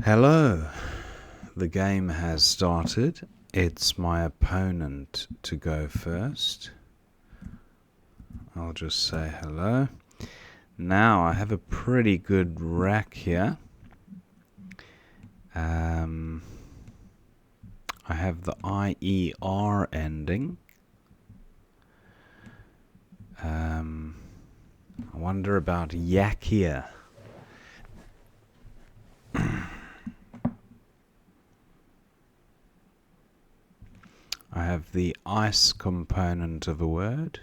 Hello, the game has started. It's my opponent to go first. I'll just say hello. Now I have a pretty good rack here. I have the IER ending. I wonder about yak here. I have the ice component of a word.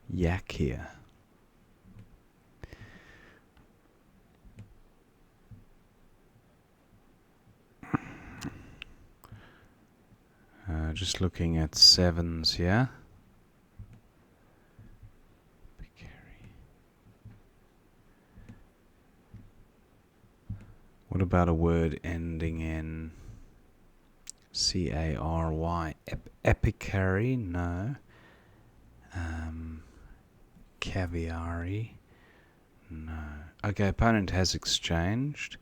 Yak here. Just looking at sevens here. What about a word ending in C-A-R-Y? Epicary? No. Caviari? No. Okay, opponent has exchanged.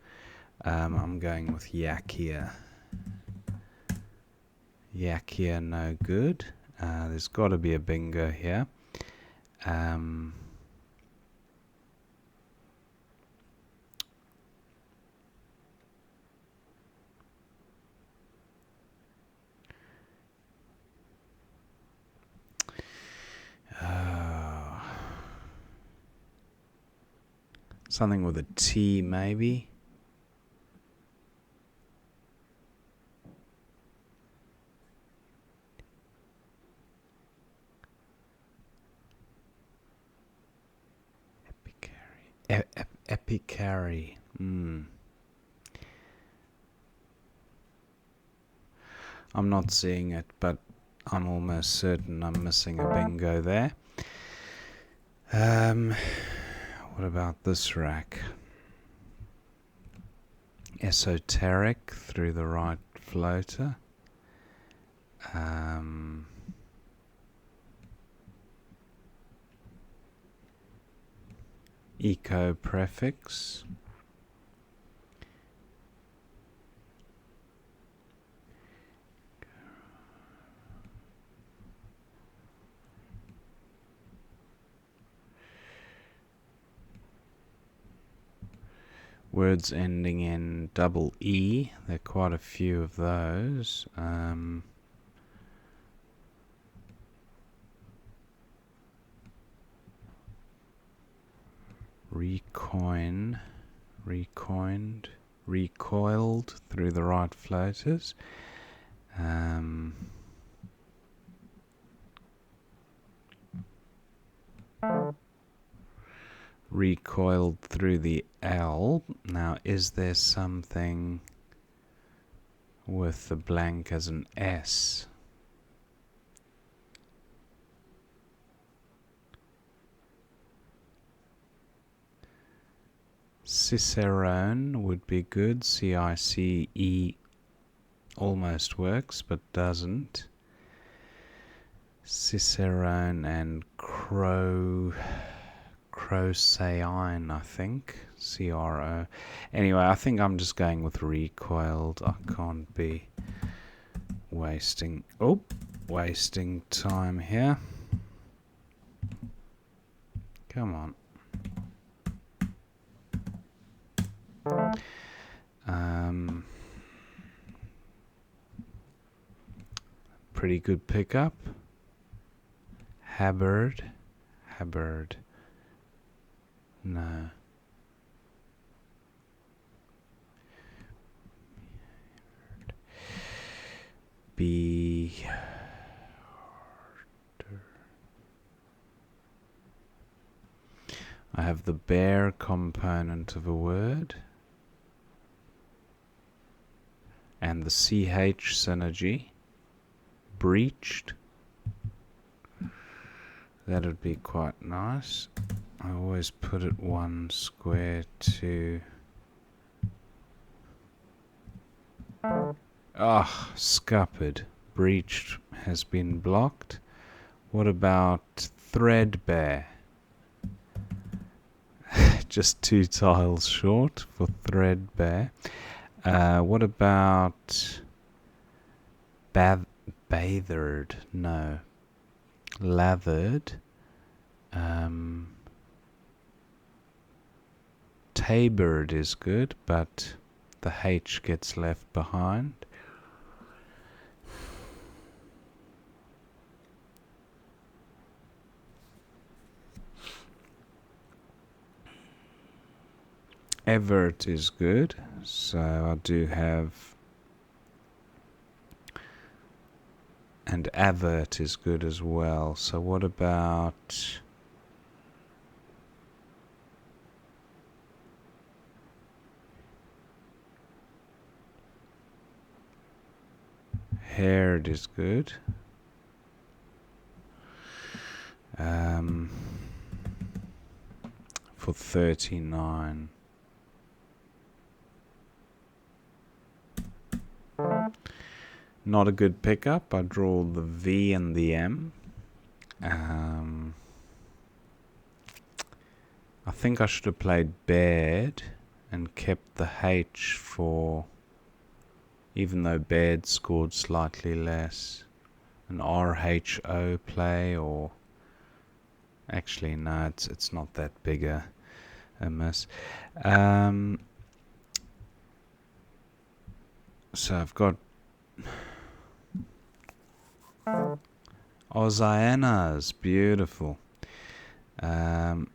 I'm going with yak here. Yak here, no good. There's got to be a bingo here. Something with a T, maybe. Epicary. I'm not seeing it, but I'm almost certain I'm missing a bingo there. What about this rack? Esoteric through the right floater. Eco prefix. Words ending in double E. There are quite a few of those. Recoined, recoiled through the right floaters. Recoiled through the L. Now, is there something with the blank as an S? Cicerone would be good. C-I-C-E almost works, but doesn't. Cicerone and Crocane, I think. C-R-O. Anyway, I think I'm just going with recoiled. I can't be wasting time here. Come on. Pretty good pickup. Haberd. No. I have the bear component of a word and the CH synergy. Breached. That would be quite nice. I always put it one square to Ah, scuppered. Breached has been blocked. What about threadbare? Just 2 tiles short for threadbare. What about bathered? No. Lathered. Tabered is good, but the H gets left behind. Evert is good, so I do have, and avert is good as well. So what about haired is good. For 39. Not a good pickup. I draw the V and the M. I think I should have played bared and kept the H for, even though bared scored slightly less, an RHO play, or actually no, it's not that big a miss. So I've got Oceanas, beautiful. Can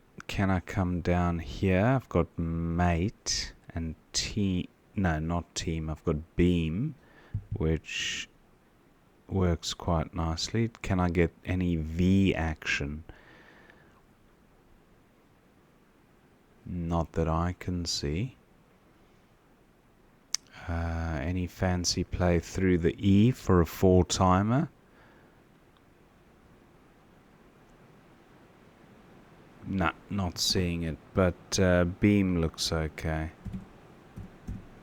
I come down here? I've got mate and team. No, not team. I've got beam, which works quite nicely. Can I get any V action? Not that I can see. Any fancy play through the E for a 4-timer? Nah, not seeing it, but beam looks okay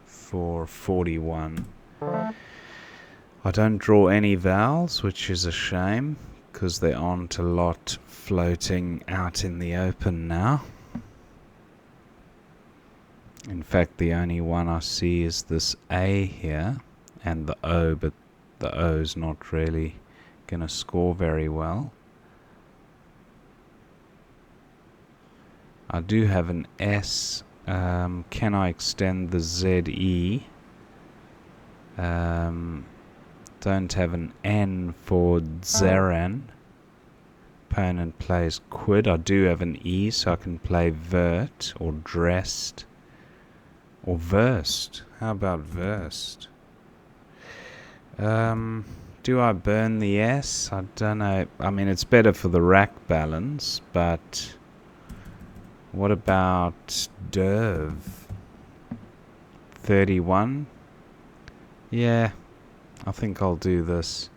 for 41. I don't draw any vowels, which is a shame, because there aren't a lot floating out in the open now. In fact, the only one I see is this A here and the O, but the O is not really going to score very well. I do have an S. Can I extend the ZE? Don't have an N for Zeran. Opponent plays quid. I do have an E, so I can play vert or dressed. Or versed. How about versed? Do I burn the S? I don't know. I mean, it's better for the rack balance, but what about Derv? 31? Yeah, I think I'll do this.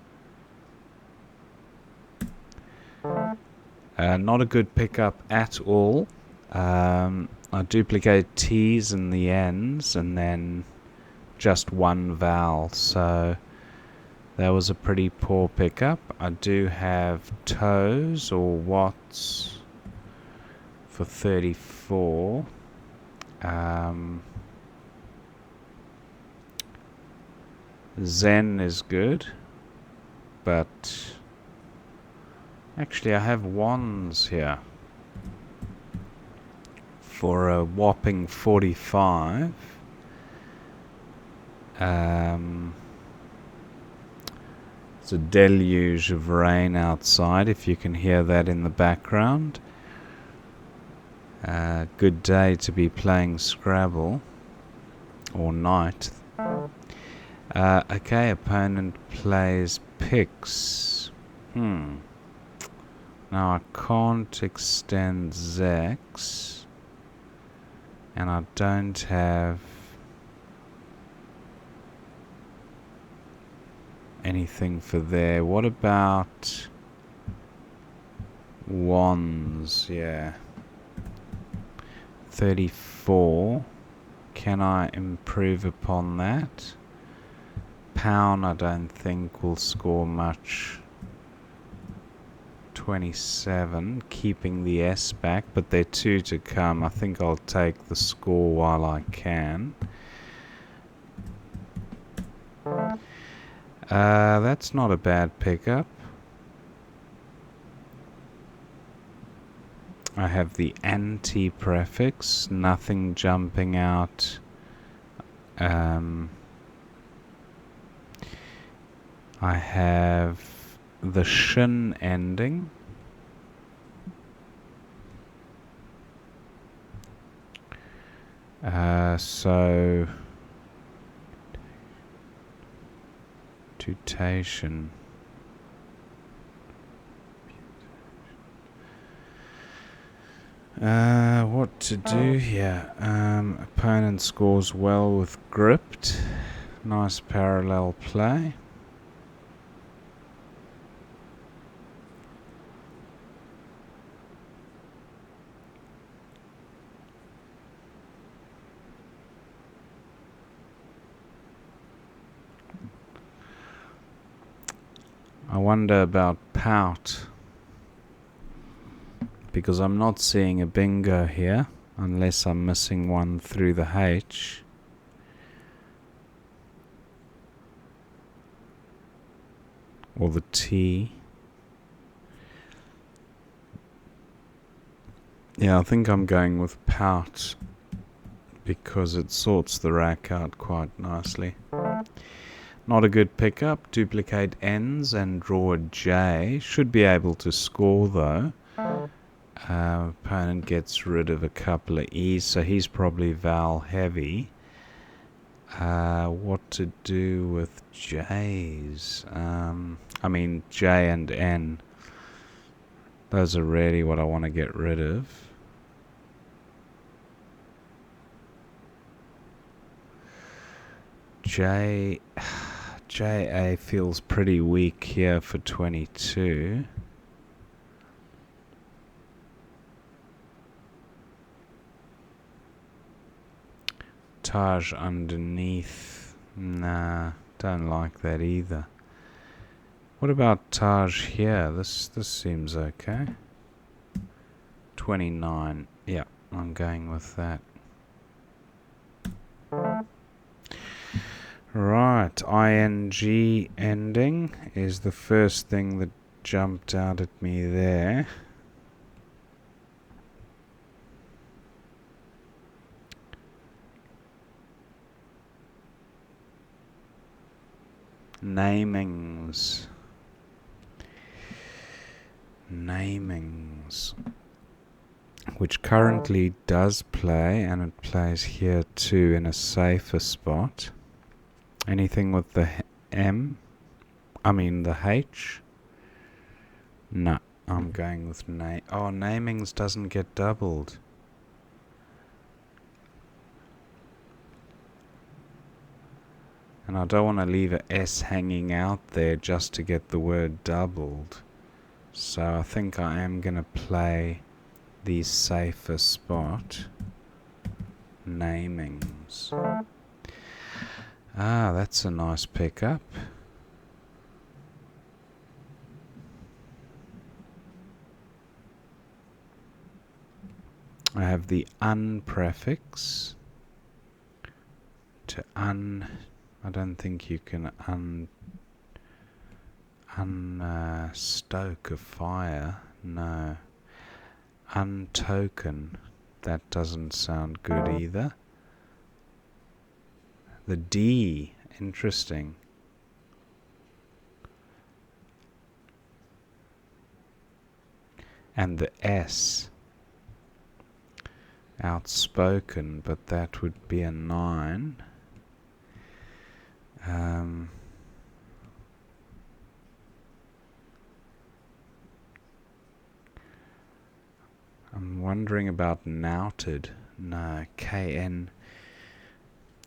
Not a good pickup at all. I duplicate T's and the N's and then just one vowel, so that was a pretty poor pickup. I do have toes or watts for 34. Zen is good, but actually I have wands here for a whopping 45. It's a deluge of rain outside, if you can hear that in the background. Good day to be playing Scrabble, or night. Okay, opponent plays picks. Now I can't extend Zex, and I don't have anything for there. What about wands? Yeah, 34. Can I improve upon that? Pound I don't think will score much. 27, keeping the S back, but there are two to come. I think I'll take the score while I can. That's not a bad pickup. I have the anti-prefix, nothing jumping out. I have the shin ending. So tutation. What to do here? Opponent scores well with gripped. Nice parallel play. I wonder about pout, because I'm not seeing a bingo here, unless I'm missing one through the H. Or the T. Yeah, I think I'm going with pout, because it sorts the rack out quite nicely. Not a good pickup. Duplicate N's and draw a J. Should be able to score though. Opponent gets rid of a couple of E's, so he's probably vowel heavy. What to do with J's? I mean J and N. Those are really what I want to get rid of. JA feels pretty weak here for 22. Taj underneath. Nah, don't like that either. What about Taj here? This seems okay. 29. Yeah, I'm going with that. Right, ing ending is the first thing that jumped out at me there. Namings, which currently does play, and it plays here too in a safer spot. Anything with the the H? No, I'm going with namings doesn't get doubled. And I don't want to leave a S hanging out there just to get the word doubled. So I think I am going to play the safer spot. Namings. Ah, that's a nice pickup. I have the unprefix. To I don't think you can stoke a fire. No. Untoken. That doesn't sound good either. The D. Interesting. And the S. Outspoken, but that would be a 9. I'm wondering about nouted. No, KN.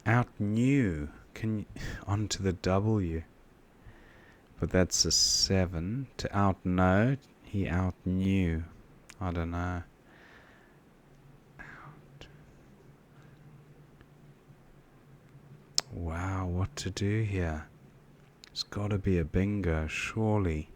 Outknew. Can you onto the W? But that's a 7. To outknow, he outknew. I don't know. Wow, what to do here? It's got to be a bingo, surely.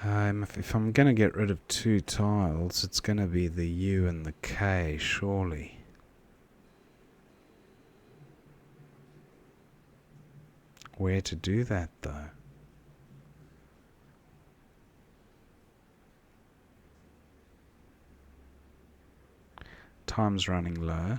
If I'm going to get rid of 2 tiles, it's going to be the U and the K, surely. Where to do that, though? Time's running low.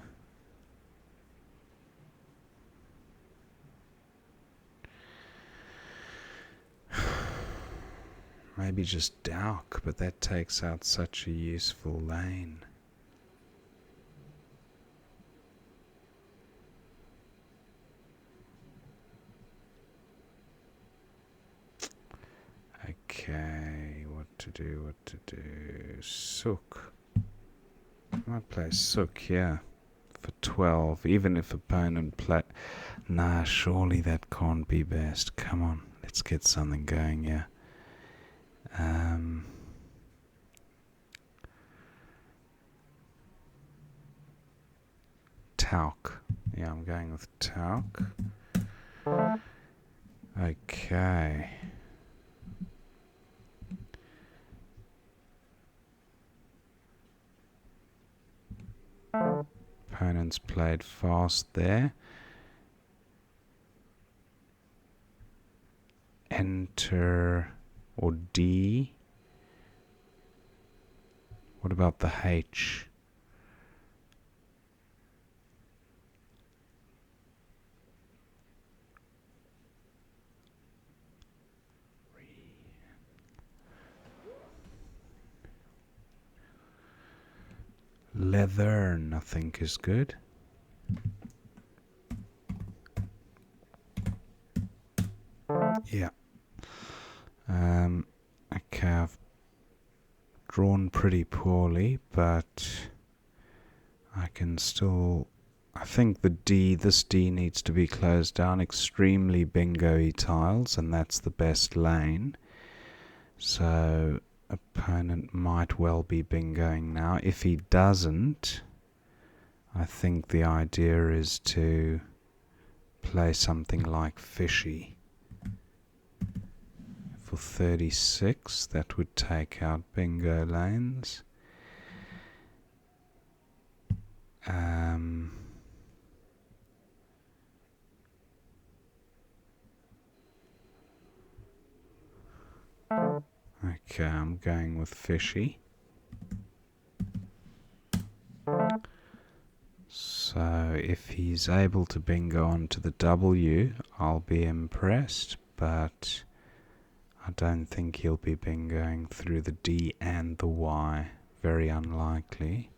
Maybe just Dowk, but that takes out such a useful lane. Okay, what to do? Sook. I might play Sook here for 12, even if opponent play... Nah, surely that can't be best. Come on, let's get something going here. Tauk. Yeah, I'm going with Tauk. Okay. Opponents played fast there. Enter or D. What about the H? Leather, nothing is good. Yeah. Okay, I've drawn pretty poorly, but I can still... I think this D needs to be closed down. Extremely bingo-y tiles, and that's the best lane. So opponent might well be bingoing now. If he doesn't, I think the idea is to play something like Fishy. For 36, that would take out bingo lanes. Okay, I'm going with Fishy. So if he's able to bingo onto the W, I'll be impressed, but I don't think he'll be bingoing through the D and the Y. Very unlikely.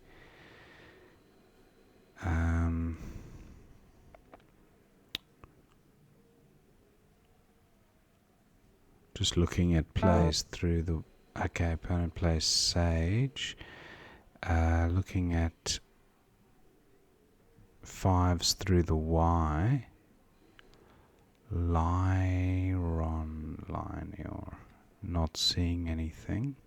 Just looking at plays through the... Okay, opponent plays Sage. Looking at 5s through the Y. Linear. Not seeing anything.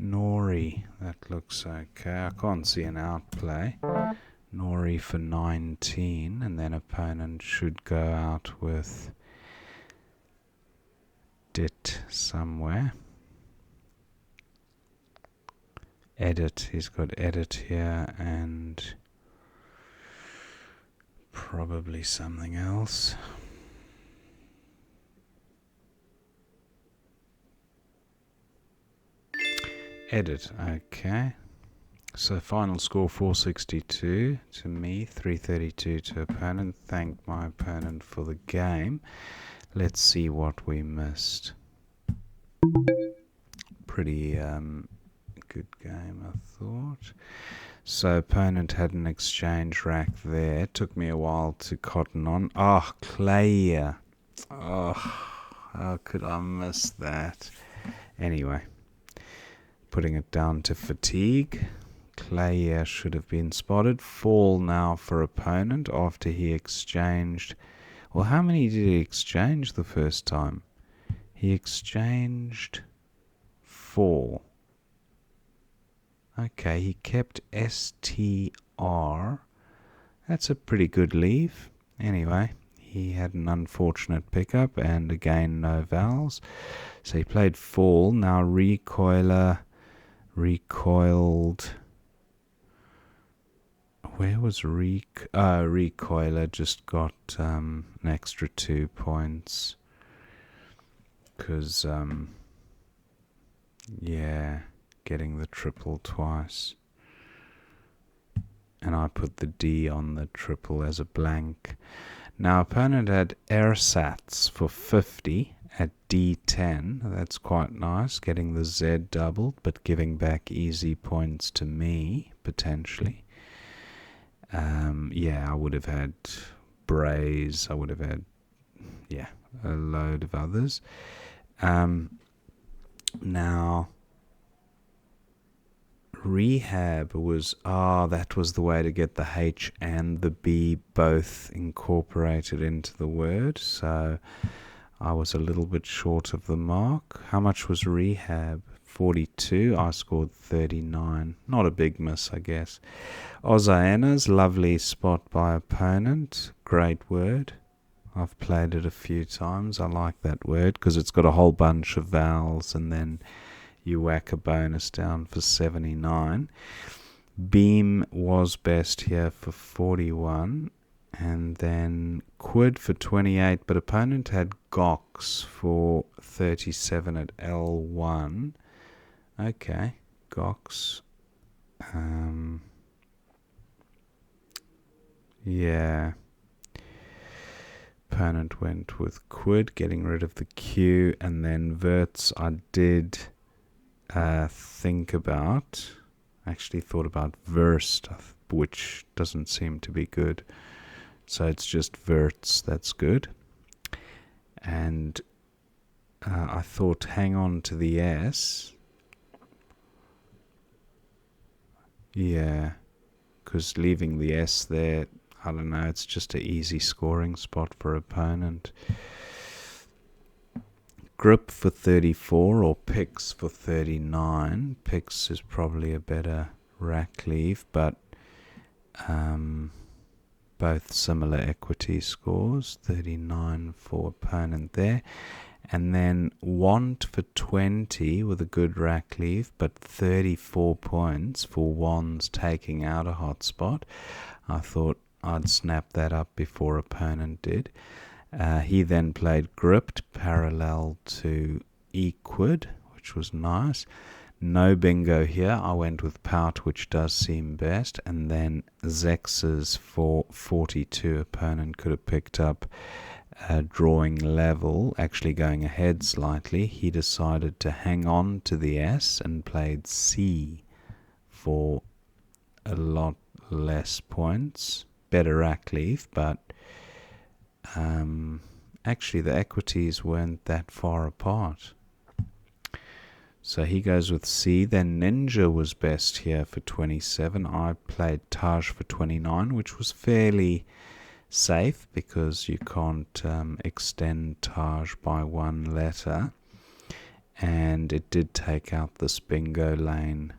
Nori, that looks okay. I can't see an outplay. Nori for 19, and then opponent should go out with Dit somewhere. Edit, he's got edit here, and probably something else. Edit, okay. So final score 462 to me, 332 to opponent. Thank my opponent for the game. Let's see what we missed. Pretty good game, I thought. So opponent had an exchange rack there. Took me a while to cotton on. Oh, Clay. Oh, how could I miss that? Anyway, putting it down to fatigue. Clayer should have been spotted. Fall now for opponent after he exchanged. Well, how many did he exchange the first time? He exchanged 4. Okay, he kept STR. That's a pretty good leave. Anyway, he had an unfortunate pickup, and again no vowels. So he played fall. Now recoiler recoiled. Where was recoiler just got an extra 2 points. Because, yeah, getting the triple twice. And I put the D on the triple as a blank. Now, opponent had ersatz for 50 at D10. That's quite nice, getting the Z doubled, but giving back easy points to me, potentially. Yeah, I would have had Braze. I would have had, yeah, a load of others. Now, rehab was, that was the way to get the H and the B both incorporated into the word. So I was a little bit short of the mark. How much was rehab? 42. I scored 39. Not a big miss, I guess. Ozaena's lovely spot by opponent. Great word. I've played it a few times. I like that word because it's got a whole bunch of vowels and then you whack a bonus down for 79. Beam was best here for 41. And then Quid for 28, but opponent had Gox for 37 at L1. Okay, Gox. Yeah. Opponent went with Quid, getting rid of the Q, and then Verts I did think about. Actually thought about Verst, which doesn't seem to be good. So it's just Verts, that's good. And I thought hang on to the S. Yeah, because leaving the S there, I don't know, it's just an easy scoring spot for opponent. Grip for 34 or Pix for 39. Pix is probably a better rack leave, but both similar equity scores. 39 for opponent there. And then Want for 20 with a good rack leave, but 34 points for Wands taking out a hotspot. I thought I'd snap that up before opponent did. He then played Gripped parallel to Equid, which was nice. No bingo here. I went with Pout, which does seem best. And then Zex's for 42. Opponent could have picked up drawing level, actually going ahead slightly. He decided to hang on to the S and played C for a lot less points. Better rack leave, but actually the equities weren't that far apart. So he goes with C. Then Ninja was best here for 27. I played Taj for 29, which was fairly safe because you can't extend Taj by one letter. And it did take out this bingo lane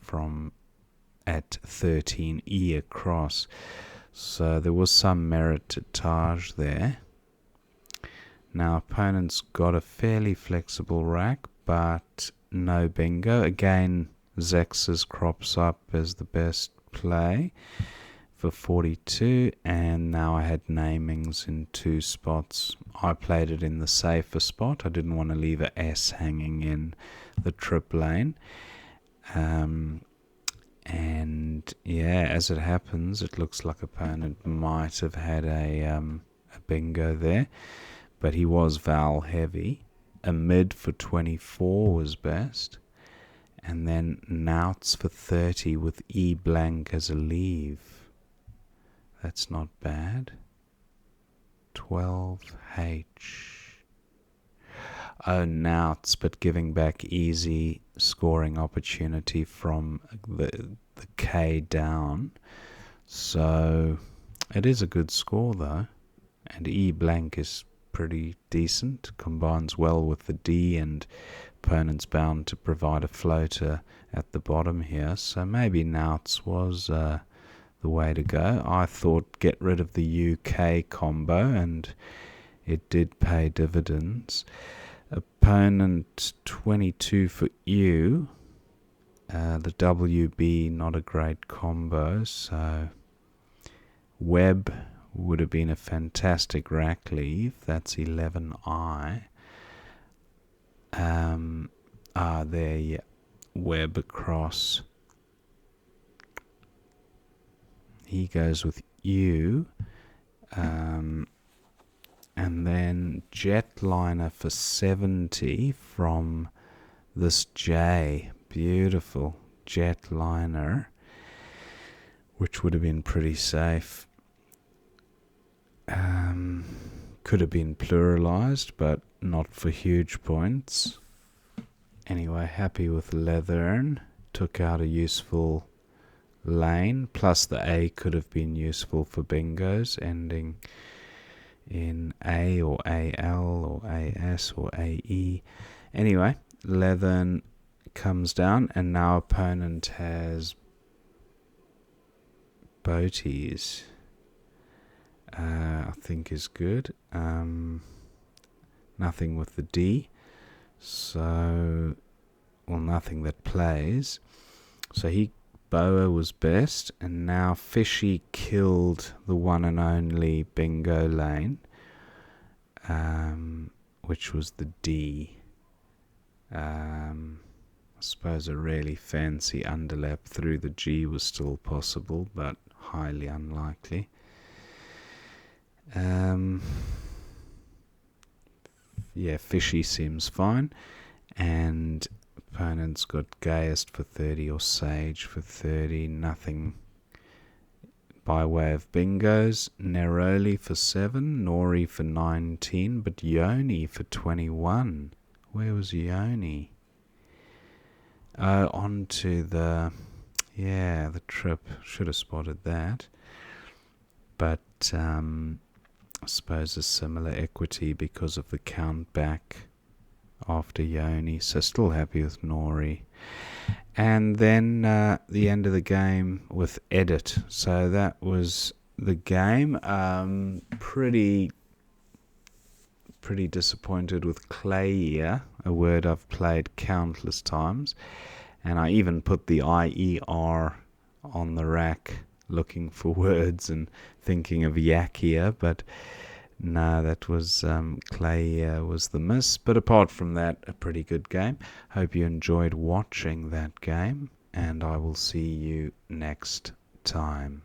from at 13E across. So there was some merit to Taj there. Now opponent's got a fairly flexible rack, but no bingo. Again, Zex's crops up as the best play for 42, and now I had namings in 2 spots. I played it in the safer spot. I didn't want to leave a S hanging in the trip lane. And yeah, as it happens, it looks like opponent might have had a bingo there, but he was vowel heavy. A mid for 24 was best, and then Nouts for 30 with E blank as a leave. That's not bad. 12H. Oh, Nouts, but giving back easy scoring opportunity from the K down. So it is a good score though. And E blank is pretty decent, combines well with the D, and opponent's bound to provide a floater at the bottom here. So maybe Nouts was the way to go. I thought get rid of the UK combo, and it did pay dividends. Opponent 22 for U. The WB, not a great combo, so Web would have been a fantastic rack leave. That's 11I. There, yeah. Web across. He goes with U. And then Jetliner for 70 from this J. Beautiful Jetliner, which would have been pretty safe. Could have been pluralized, but not for huge points. Anyway, happy with Leathern. Took out a useful lane, plus the A could have been useful for bingos, ending in A or AL or AS or AE. Anyway, Leathern comes down, and now opponent has Boaties. I think is good. Nothing with the D, so, well, nothing that plays. So Boa was best, and now Fishy killed the one and only bingo lane, which was the D. I suppose a really fancy underlap through the G was still possible, but highly unlikely. Yeah, Fishy seems fine, and opponent's got Gayest for 30 or Sage for 30. Nothing by way of bingos. Neroli for 7, Nori for 19, but Yoni for 21. Where was Yoni? Onto the trip. Should have spotted that. But I suppose a similar equity because of the count back after Yoni. So still happy with Nori. And then the end of the game with Edit. So that was the game. Pretty disappointed with Clayer, a word I've played countless times. And I even put the IER on the rack looking for words and thinking of Yakia, but no, that was Clay was the miss. But apart from that, a pretty good game. Hope you enjoyed watching that game, and I will see you next time.